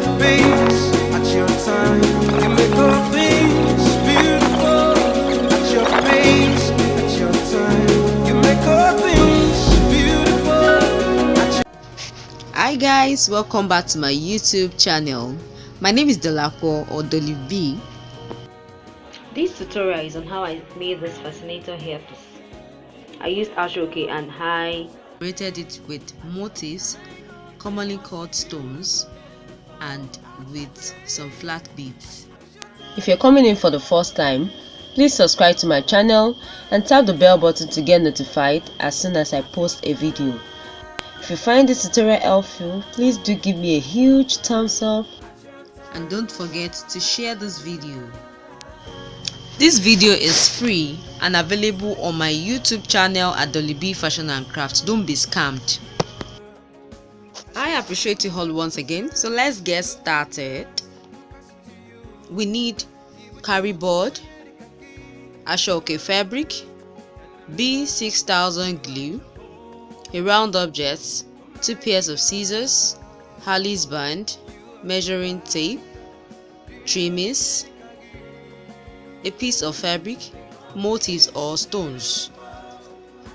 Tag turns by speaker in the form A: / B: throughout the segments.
A: your pace, at your time. You make all things beautiful. At your pace, at your time. You make all things beautiful.
B: Hi guys, welcome back to my YouTube channel. My name is DoliveB or DoliveB. This tutorial is on how I made this fascinator hairpiece. I used ashoke and I decorated it with motifs, commonly called stones, and with some flat beads. If you're coming in for the first time, please subscribe to my channel and tap the bell button to get notified as soon as I post a video. If you find this tutorial helpful, please do give me a huge thumbs up and don't forget to share this video. This video is free and available on my YouTube channel at DoliveB Fashion and Crafts. Don't be scammed. I appreciate you all once again. So let's get started. We need Kariboard, ashoke fabric, B6000 glue, a round object, 2 pairs of scissors, Harley's band, measuring tape, trimmings, a piece of fabric, motifs or stones,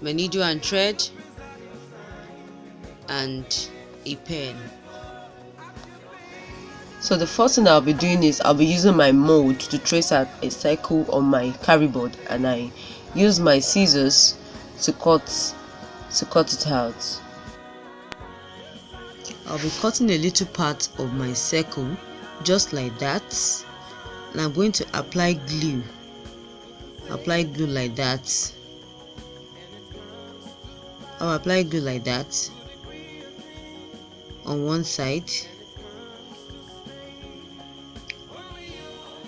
B: my needle and thread, and a pen. So the first thing I'll be doing is I'll be using my mold to trace out a circle on my Kariboard, and I use my scissors to cut it out. I'll be cutting a little part of my circle just like that, and I'm going to apply glue like that. I'll apply glue like that on one side,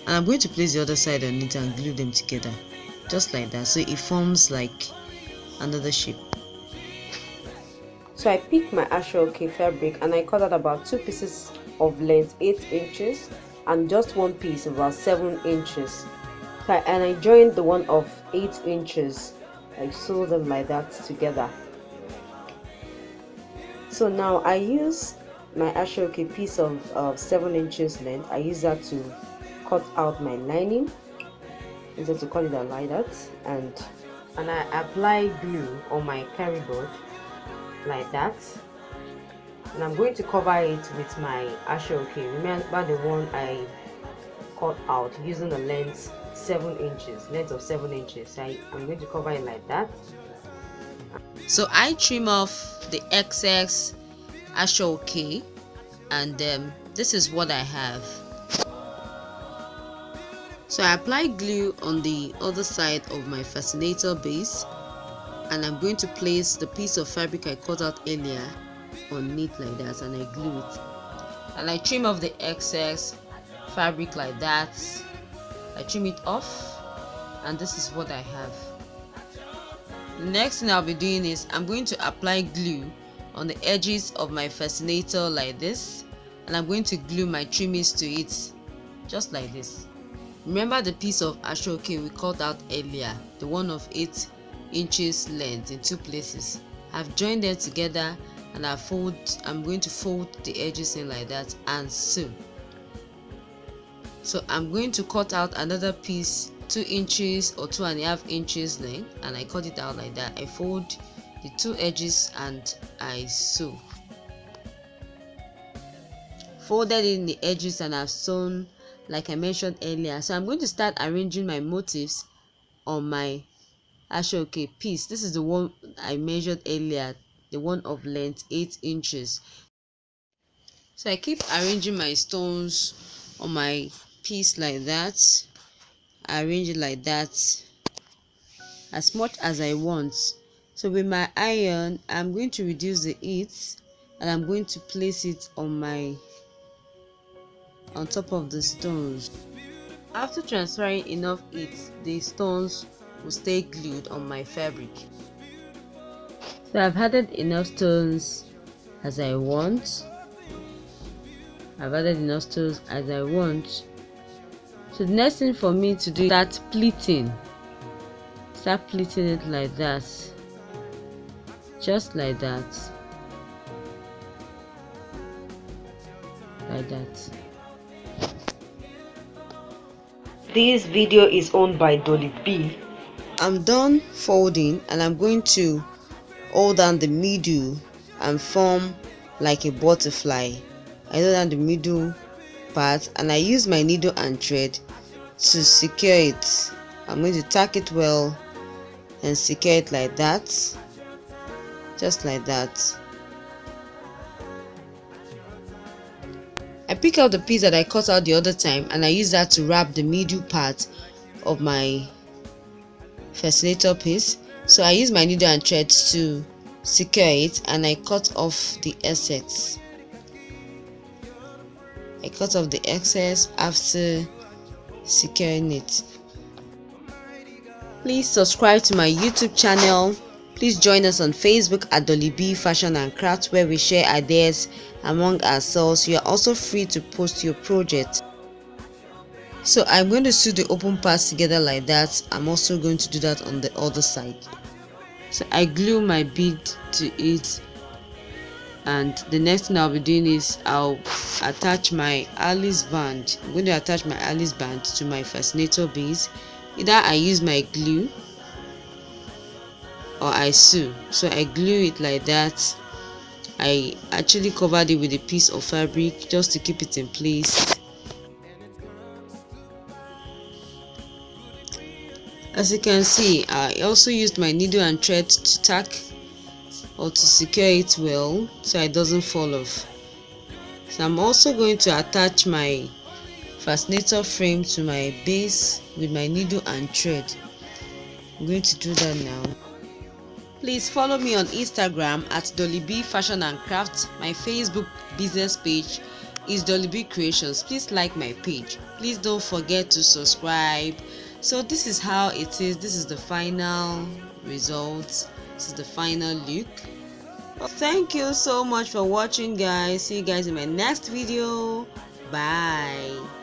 B: and I'm going to place the other side on it and glue them together just like that, so it forms like another shape. So I picked my ashoke fabric and I cut out about 2 pieces of length 8 inches and just one piece about 7 inches. And I joined the one of 8 inches. I sew them like that together. So now I use my ashoke piece of 7 inches length. I use that to cut out my lining. I use that to cut it out like that, and I apply glue on my Kariboard like that, and I'm going to cover it with my ashoke. Remember the one I cut out using the length of 7 inches. I'm going to cover it like that. So I trim off the excess ashoke, and this is what I have. So I apply glue on the other side of my fascinator base, and I'm going to place the piece of fabric I cut out earlier on it like that, and I glue it, and I trim off the excess fabric like that. I trim it off, and this is what I have. The next thing I'll be doing is I'm going to apply glue on the edges of my fascinator like this, and I'm going to glue my trimmings to it just like this. Remember the piece of ashoke we cut out earlier, the one of 8 inches length in 2 places. I've joined them together, and I'm going to fold the edges in like that and sew. So I'm going to cut out another piece 2 inches or 2.5 inches length, and I cut it out like that. I fold the 2 edges and I sew. Folded in the edges and I've sewn like I mentioned earlier. So I'm going to start arranging my motifs on my ashoke piece. This is the one I measured earlier, the one of length 8 inches. So I keep arranging my stones on my piece like that. I arrange it like that as much as I want. So with my iron, I'm going to reduce the heat, and I'm going to place it on top of the stones. After transferring enough heat, the stones will stay glued on my fabric. So I've added enough stones as I want. So the next thing for me to do is start pleating it like that, just like that, like that.
C: This video is owned by DoliveB.
B: I'm done folding and I'm going to hold down the middle and form like a butterfly. I hold down the middle part and I use my needle and thread to secure it. I'm going to tack it well and secure it like that, just like that. I pick out the piece that I cut out the other time and I use that to wrap the middle part of my fascinator piece. So I use my needle and thread to secure it and I cut off the excess. I cut off the excess after securing it. Please subscribe to my YouTube channel. Please join us on Facebook at DoliveB Fashion and Craft, where we share ideas among ourselves. You are also free to post your project. So I'm going to sew the open parts together like that. I'm also going to do that on the other side. So I glue my bead to it, and the next thing I'll be doing is I'll attach my Alice band. I'm going to attach my Alice band to my fascinator base. Either I use my glue or I sew. So I glue it like that. I actually covered it with a piece of fabric just to keep it in place. As you can see, I also used my needle and thread to tack or to secure it well so it doesn't fall off. So I'm also going to attach my fascinator frame to my base with my needle and thread. I'm going to do that now. Please follow me on Instagram at DoliveB Fashion and Craft. My Facebook business page is DoliveB Creations. Please like my page. Please don't forget to subscribe. So this is how it is. This is the final result. This is the final look. Thank you so much for watching, guys. See you guys in my next video. Bye.